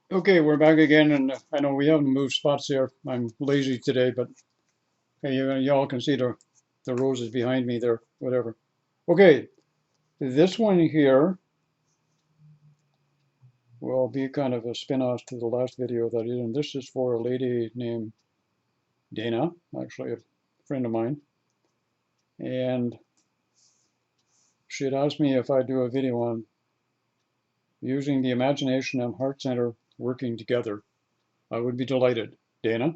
Okay, we're back again, and I know we haven't moved spots here. I'm lazy today, but hey, you all can see the roses behind me there, whatever. Okay, this one here will be kind of a spin-off to the last video that I did, and this is for a lady named Dana, actually a friend of mine, and she had asked me if I'd do a video on using the imagination and heart center working together. I would be delighted, Dana,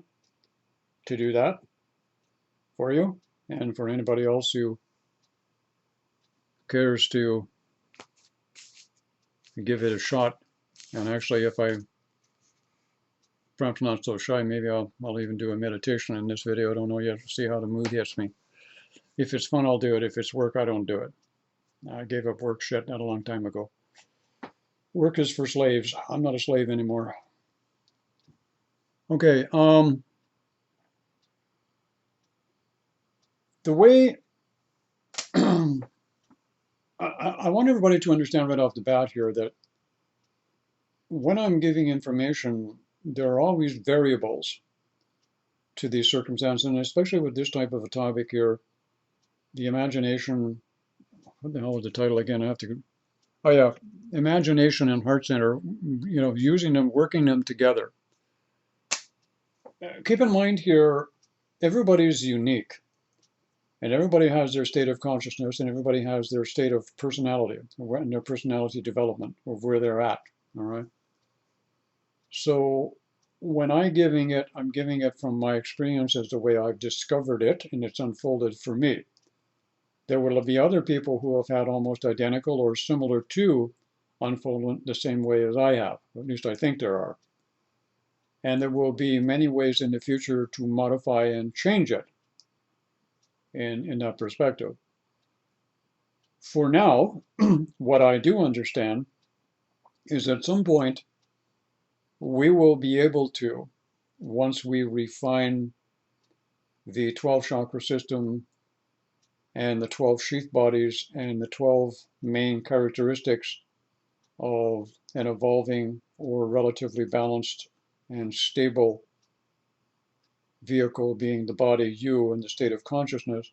to do that for you, and for anybody else who cares to give it a shot. And actually, if I'm perhaps not so shy, maybe I'll even do a meditation in this video. I don't know yet. See how the mood hits me. If it's fun, I'll do it. If it's work, I don't do it. I gave up work shit not a long time ago. Work is for slaves. I'm not a slave anymore. Okay. The way I want everybody to understand right off the bat here that when I'm giving information, there are always variables to these circumstances, and especially with this type of a topic here, the imagination. What the hell was the title again? I have to. Oh yeah, imagination and heart center. Using them, working them together. Keep in mind here, everybody's unique, and everybody has their state of consciousness, and everybody has their state of personality and their personality development of where they're at. All right. So when I'm giving it from my experience as the way I've discovered it, and it's unfolded for me. There will be other people who have had almost identical or similar to unfoldment the same way as I have. At least I think there are. And there will be many ways in the future to modify and change it in that perspective. For now, what I do understand is at some point we will be able to, once we refine the 12 chakra system and the 12 sheath bodies and the 12 main characteristics of an evolving or relatively balanced and stable vehicle being the body, you, and the state of consciousness,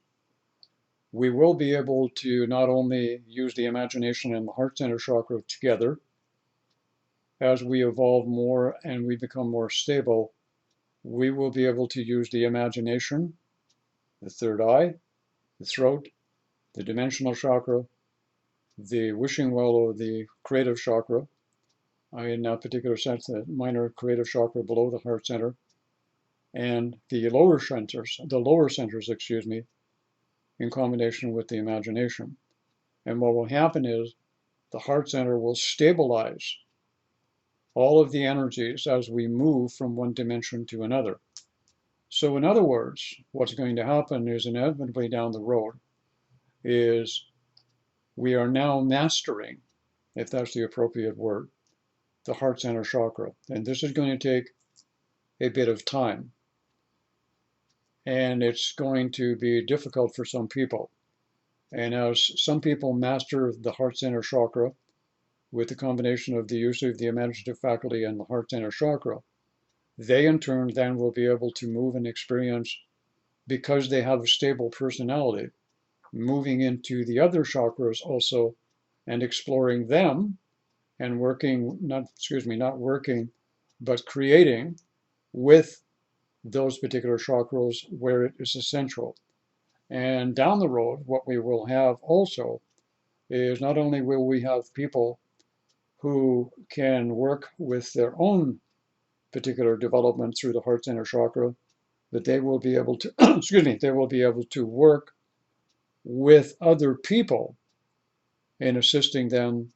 we will be able to not only use the imagination and the heart center chakra together. As we evolve more and we become more stable, we will be able to use the imagination, the third eye, the throat, the dimensional chakra, the wishing well or the creative chakra, in that particular sense, the minor creative chakra below the heart center, and the lower centers, excuse me, in combination with the imagination. And what will happen is the heart center will stabilize all of the energies as we move from one dimension to another. So in other words, what's going to happen is inevitably down the road is we are now mastering, if that's the appropriate word, the heart center chakra. And this is going to take a bit of time. And it's going to be difficult for some people. And as some people master the heart center chakra with the combination of the use of the imaginative faculty and the heart center chakra, they in turn then will be able to move and experience, because they have a stable personality, moving into the other chakras also and exploring them and not working, but creating with those particular chakras where it is essential. And down the road, what we will have also is not only will we have people who can work with their own particular development through the heart center chakra, but they will be able to, they will be able to work with other people in assisting them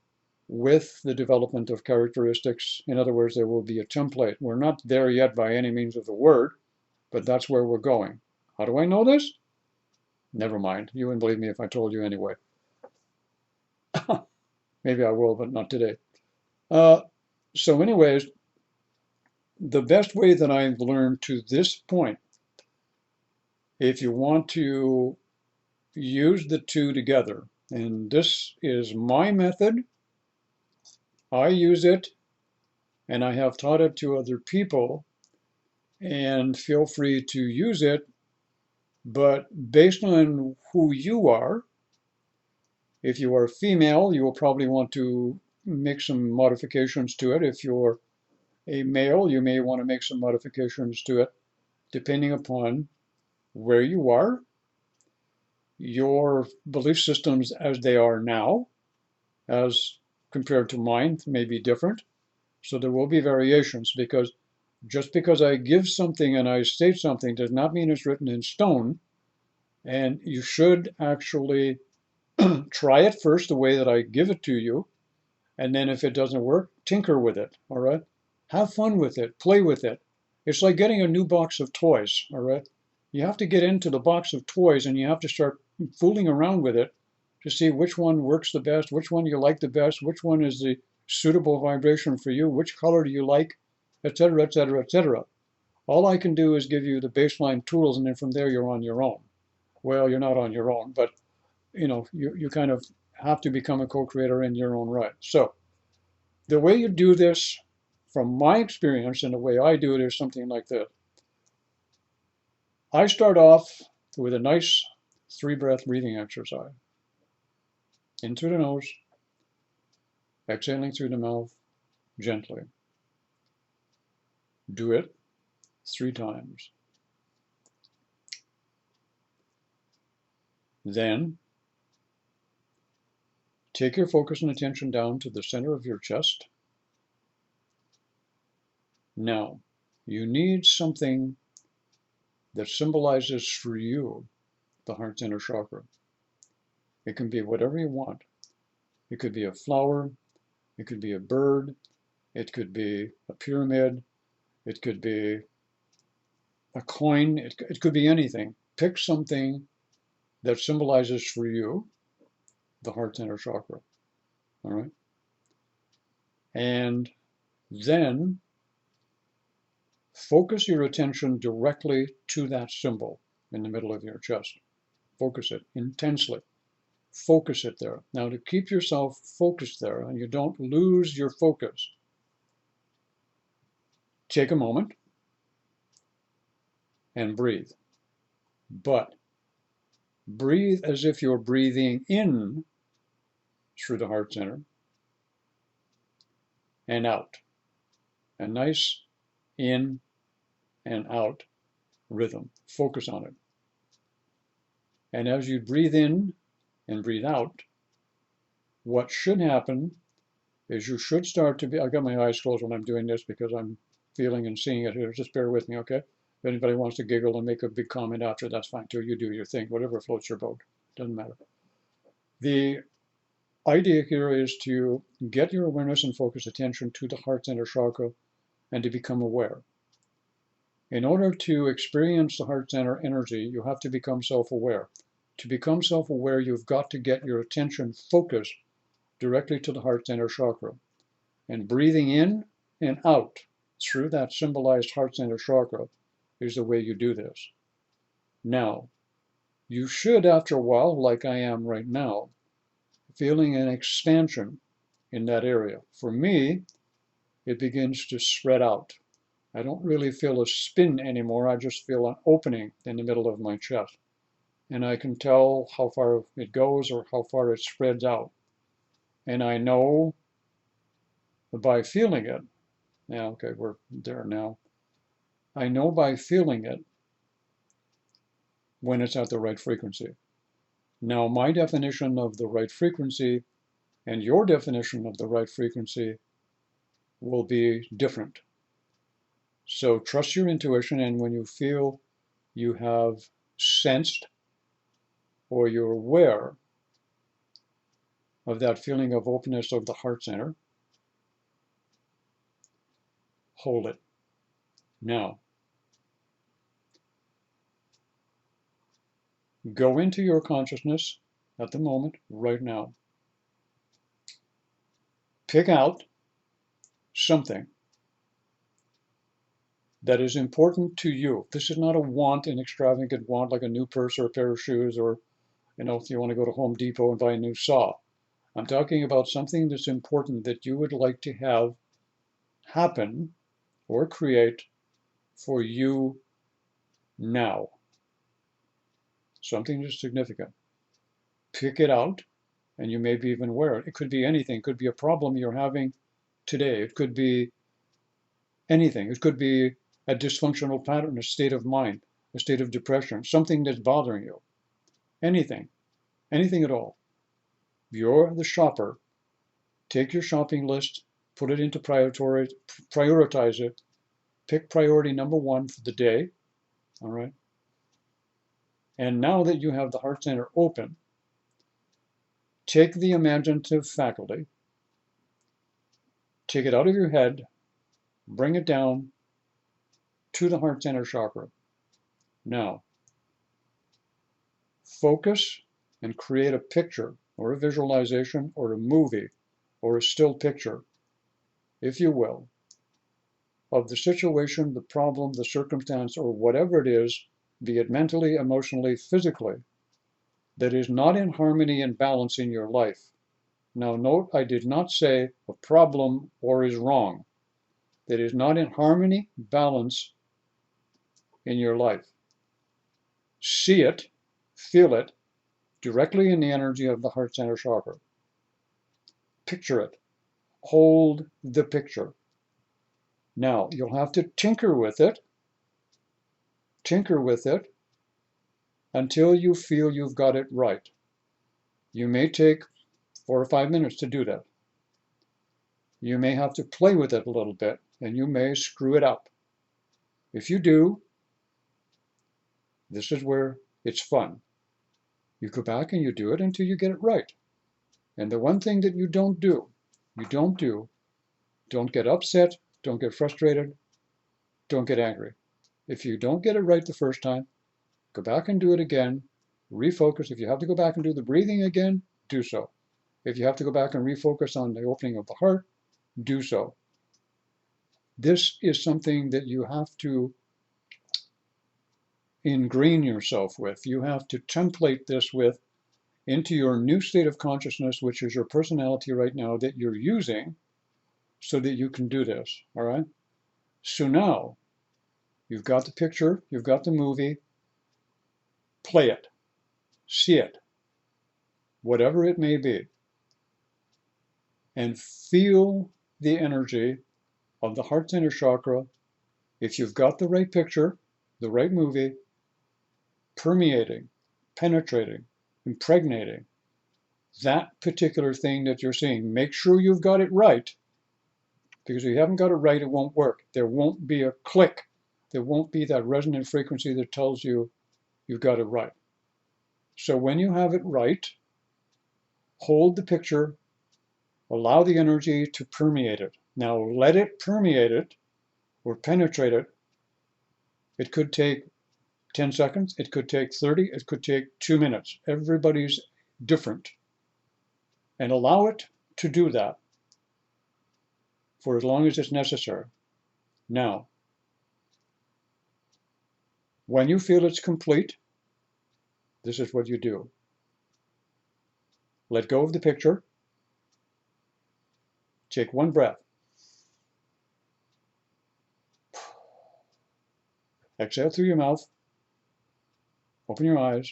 with the development of characteristics. In other words, there will be a template. We're not there yet by any means of the word, but that's where we're going. How do I know this? Never mind. You wouldn't believe me if I told you anyway. Maybe I will, but not today. So anyways, the best way that I've learned to this point, if you want to use the two together, and this is my method, I use it, and I have taught it to other people, and feel free to use it. But based on who you are, if you are female, you will probably want to make some modifications to it. If you're a male, you may want to make some modifications to it, depending upon where you are, your belief systems as they are now, as compared to mine, may be different. So there will be variations, because just because I give something and I state something does not mean it's written in stone. And you should actually try it first the way that I give it to you. And then if it doesn't work, tinker with it. All right. Have fun with it. Play with it. It's like getting a new box of toys. All right. You have to get into the box of toys and you have to start fooling around with it to see which one works the best, which one you like the best, which one is the suitable vibration for you, which color do you like, etc., etc., etc. All I can do is give you the baseline tools, and then from there you're on your own. Well, you're not on your own, but you kind of have to become a co-creator in your own right. So the way you do this, from my experience and the way I do it, is something like this. I start off with a nice 3-breath breathing exercise. In through the nose, exhaling through the mouth gently. Do it 3 times. Then take your focus and attention down to the center of your chest. Now, you need something that symbolizes for you the heart center chakra. It can be whatever you want. It could be a flower, it could be a bird, it could be a pyramid, it could be a coin, it could be anything. Pick something that symbolizes for you the heart center chakra. All right? And then focus your attention directly to that symbol in the middle of your chest. Focus it intensely. Focus it there. Now, to keep yourself focused there and you don't lose your focus, take a moment and breathe. But breathe as if you're breathing in through the heart center and out. A nice in and out rhythm. Focus on it. And as you breathe in and breathe out, what should happen is you should start to be, I've got my eyes closed when I'm doing this because I'm feeling and seeing it here. Just bear with me, okay? If anybody wants to giggle and make a big comment after, that's fine too. You do your thing, whatever floats your boat. Doesn't matter. The idea here is to get your awareness and focus attention to the heart center chakra and to become aware. In order to experience the heart center energy, you have to become self-aware. To become self-aware, you've got to get your attention focused directly to the heart center chakra. And breathing in and out through that symbolized heart center chakra is the way you do this. Now, you should, after a while, like I am right now, feeling an expansion in that area. For me, it begins to spread out. I don't really feel a spin anymore. I just feel an opening in the middle of my chest. And I can tell how far it goes or how far it spreads out. And I know by feeling it, yeah, okay, we're there now. I know by feeling it when it's at the right frequency. Now, my definition of the right frequency and your definition of the right frequency will be different. So trust your intuition, and when you feel you have sensed or you're aware of that feeling of openness of the heart center, hold it. Now, go into your consciousness at the moment, right now. Pick out something that is important to you. This is not a want, an extravagant want like a new purse or a pair of shoes, or if you want to go to Home Depot and buy a new saw. I'm talking about something that's important that you would like to have happen or create for you now. Something is significant. Pick it out, and you may be even aware. It could be anything. It could be a problem you're having today. It could be anything. It could be a dysfunctional pattern, a state of mind, a state of depression, something that's bothering you. Anything. Anything at all. You're the shopper. Take your shopping list, put it into prioritize it, pick priority number one for the day, all right? And now that you have the heart center open, take the imaginative faculty, take it out of your head, bring it down to the heart center chakra. Now, focus and create a picture or a visualization or a movie or a still picture, if you will, of the situation, the problem, the circumstance, or whatever it is, be it mentally, emotionally, physically, that is not in harmony and balance in your life. Now note, I did not say a problem or is wrong. That is not in harmony, balance in your life. See it, feel it, directly in the energy of the heart center chakra. Picture it. Hold the picture. Now, you'll have to tinker with it until you feel you've got it right. You may take 4 or 5 minutes to do that. You may have to play with it a little bit, and you may screw it up. If you do, this is where it's fun. You go back and you do it until you get it right. And the one thing that you don't do, don't get upset, don't get frustrated, don't get angry. If you don't get it right the first time, go back and do it again, refocus. If you have to go back and do the breathing again, do so. If you have to go back and refocus on the opening of the heart, do so. This is something that you have to ingrain yourself with. You have to template this with into your new state of consciousness, which is your personality right now that you're using so that you can do this, all right? So now, you've got the picture, you've got the movie, play it, see it, whatever it may be, and feel the energy of the heart center chakra. If you've got the right picture, the right movie, permeating, penetrating, impregnating that particular thing that you're seeing. Make sure you've got it right, because if you haven't got it right, it won't work. There won't be a click. There won't be that resonant frequency that tells you you've got it right. So when you have it right, hold the picture, allow the energy to permeate it. Now let it permeate it or penetrate it. It could take 10 seconds, it could take 30, it could take 2 minutes. Everybody's different. And allow it to do that for as long as it's necessary. Now, when you feel it's complete, this is what you do. Let go of the picture. Take one breath. Exhale through your mouth. Open your eyes.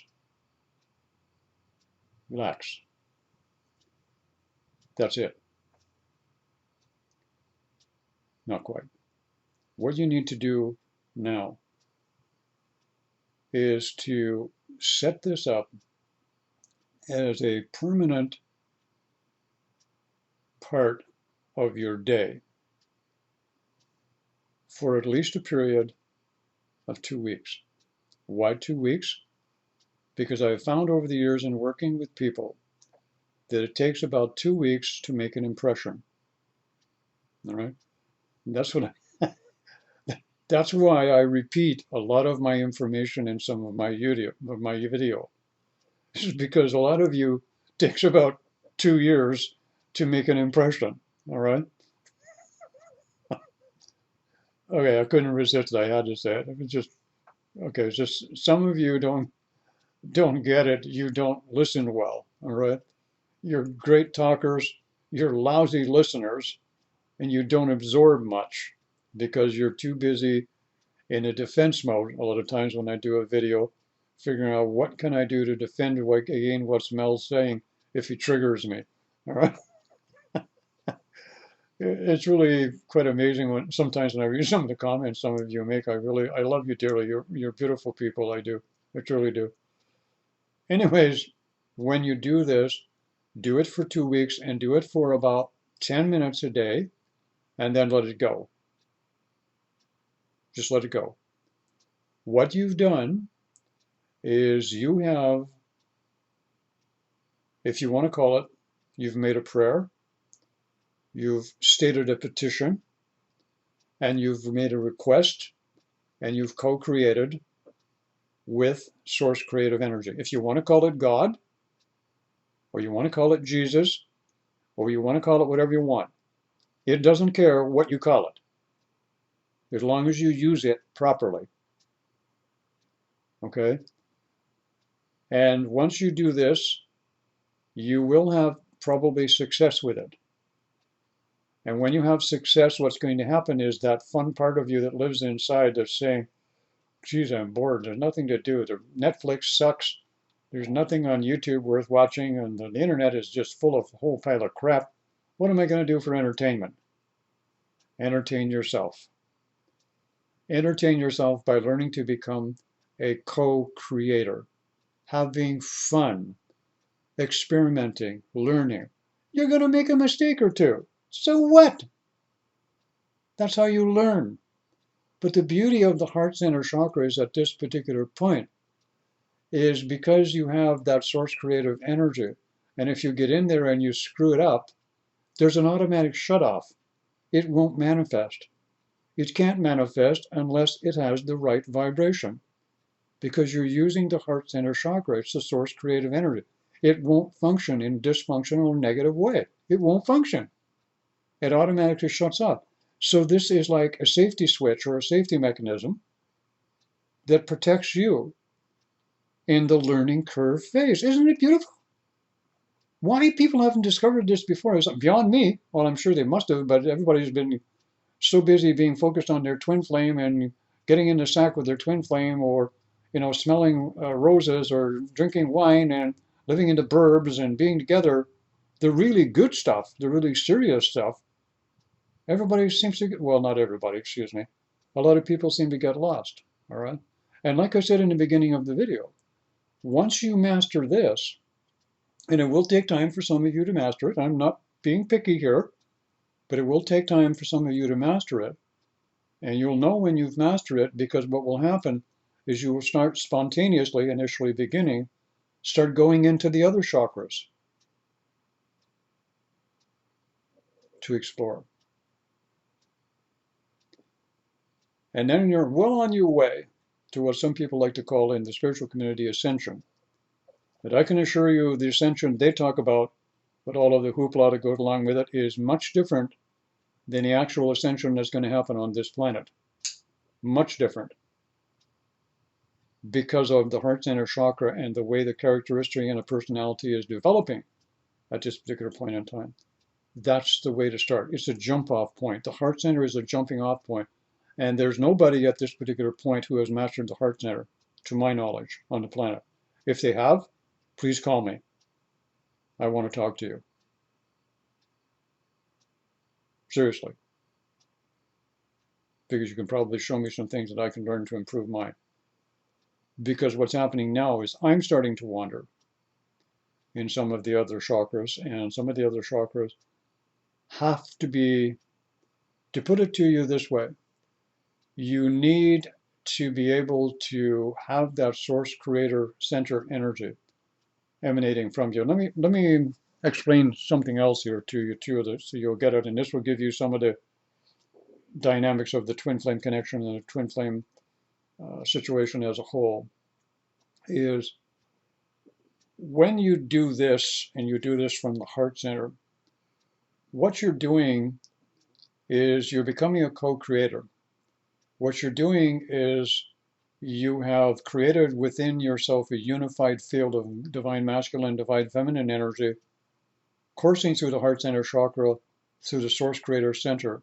Relax. That's it. Not quite. What you need to do now is to set this up as a permanent part of your day for at least a period of 2 weeks. Why 2 weeks? Because I've found over the years in working with people that it takes about 2 weeks to make an impression. All right? And that's what that's why I repeat a lot of my information in some of my video. This is because a lot of you takes about 2 years to make an impression. All right? Okay, I couldn't resist it. I had to say it. It was just okay. It's just some of you don't get it. You don't listen well. All right? You're great talkers. You're lousy listeners. and you don't absorb much because you're too busy in a defense mode. A lot of times when I do a video, figuring out what can I do to defend again what Mel's saying if he triggers me. All right. It's really quite amazing when sometimes when I read some of the comments some of you make. I love you dearly. You're beautiful people. I do. I truly do. Anyways, when you do this, do it for 2 weeks and do it for about 10 minutes a day and then let it go. Just let it go. What you've done is you have, if you want to call it, you've made a prayer, you've stated a petition, and you've made a request, and you've co-created with source creative energy. If you want to call it God, or you want to call it Jesus, or you want to call it whatever you want, it doesn't care what you call it, as long as you use it properly. Okay? And once you do this, you will have probably success with it. And when you have success, what's going to happen is that fun part of you that lives inside that's saying, geez, I'm bored. There's nothing to do. Netflix sucks. There's nothing on YouTube worth watching, and the internet is just full of a whole pile of crap. What am I going to do for entertainment? Entertain yourself. Entertain yourself by learning to become a co-creator, having fun, experimenting, learning. You're going to make a mistake or two. So what? That's how you learn. But the beauty of the heart center chakra is at this particular point is because you have that source creative energy. And if you get in there and you screw it up, there's an automatic shut off. It won't manifest. It can't manifest unless it has the right vibration, because you're using the heart center chakra. It's the source creative energy. It won't function in a dysfunctional or negative way. It won't function. It automatically shuts off. So this is like a safety switch or a safety mechanism that protects you in the learning curve phase. Isn't it beautiful? Why people haven't discovered this before is beyond me. Well, I'm sure they must have, but everybody's been so busy being focused on their twin flame and getting in the sack with their twin flame, or smelling roses or drinking wine and living in the burbs and being together. The really good stuff, the really serious stuff, everybody seems to get, well, not everybody, excuse me. A lot of people seem to get lost, all right? And like I said in the beginning of the video, once you master this, and it will take time for some of you to master it. I'm not being picky here, but it will take time for some of you to master it. And you'll know when you've mastered it, because what will happen is you will start spontaneously, initially beginning, start going into the other chakras to explore. And then you're well on your way to what some people like to call in the spiritual community ascension. But I can assure you the ascension they talk about, but all of the hoopla that goes along with it, is much different than the actual ascension that's going to happen on this planet. Much different. Because of the heart center chakra and the way the characteristic and the personality is developing at this particular point in time. That's the way to start. It's a jump off point. The heart center is a jumping off point. And there's nobody at this particular point who has mastered the heart center, to my knowledge, on the planet. If they have, please call me. I want to talk to you. Seriously. Because you can probably show me some things that I can learn to improve mine. Because what's happening now is I'm starting to wander in some of the other chakras, and some of the other chakras have to be, to put it to you this way, you need to be able to have that source creator center energy emanating from you. Let me explain something else here to you too, so you'll get it, and this will give you some of the dynamics of the twin flame connection and the twin flame situation as a whole. Is when you do this, and you do this from the heart center, what you're doing is you're becoming a co-creator. What you're doing is you have created within yourself a unified field of divine masculine, divine feminine energy coursing through the heart center chakra through the source creator center,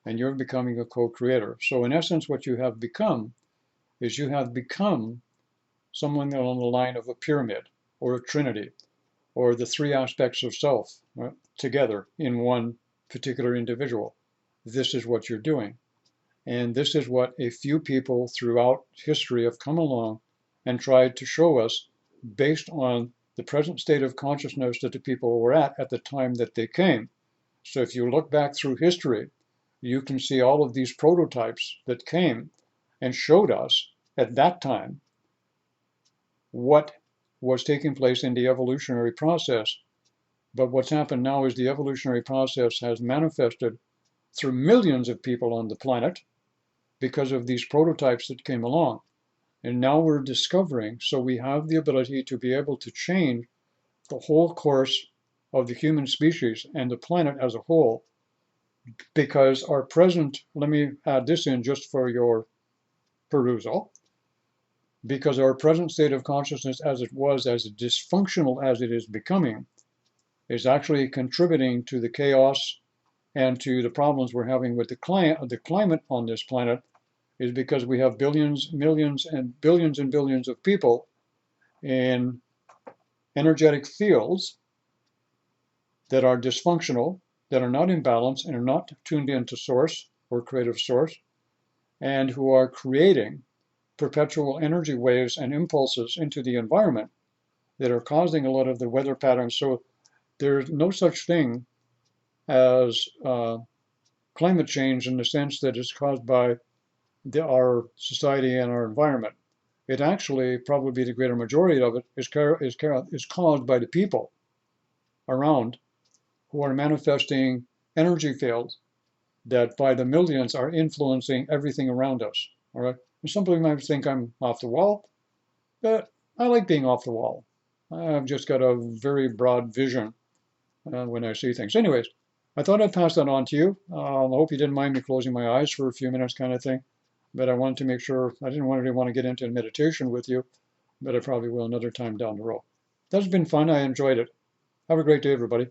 and you're becoming a co-creator. So in essence, what you have become is you have become someone on the line of a pyramid or a trinity or the three aspects of self, right, together in one particular individual. This is what you're doing. And this is what a few people throughout history have come along and tried to show us based on the present state of consciousness that the people were at the time that they came. So if you look back through history, you can see all of these prototypes that came and showed us at that time what was taking place in the evolutionary process. But what's happened now is the evolutionary process has manifested through millions of people on the planet because of these prototypes that came along. And now we're discovering, so we have the ability to be able to change the whole course of the human species and the planet as a whole, because our present, let me add this in just for your perusal, because our present state of consciousness as it was, as dysfunctional as it is becoming, is actually contributing to the chaos and to the problems we're having with the climate on this planet, is because we have billions, millions, and billions of people in energetic fields that are dysfunctional, that are not in balance, and are not tuned into source or creative source, and who are creating perpetual energy waves and impulses into the environment that are causing a lot of the weather patterns. So there's no such thing as climate change in the sense that it's caused by our society and our environment. It actually, probably the greater majority of it, is caused by the people around who are manifesting energy fields that by the millions are influencing everything around us. All right. And some people might think I'm off the wall, but I like being off the wall. I've just got a very broad vision when I see things. Anyways, I thought I'd pass that on to you. I hope you didn't mind me closing my eyes for a few minutes kind of thing. But I wanted to make sure, I didn't really want to get into meditation with you, but I probably will another time down the road. That's been fun. I enjoyed it. Have a great day, everybody.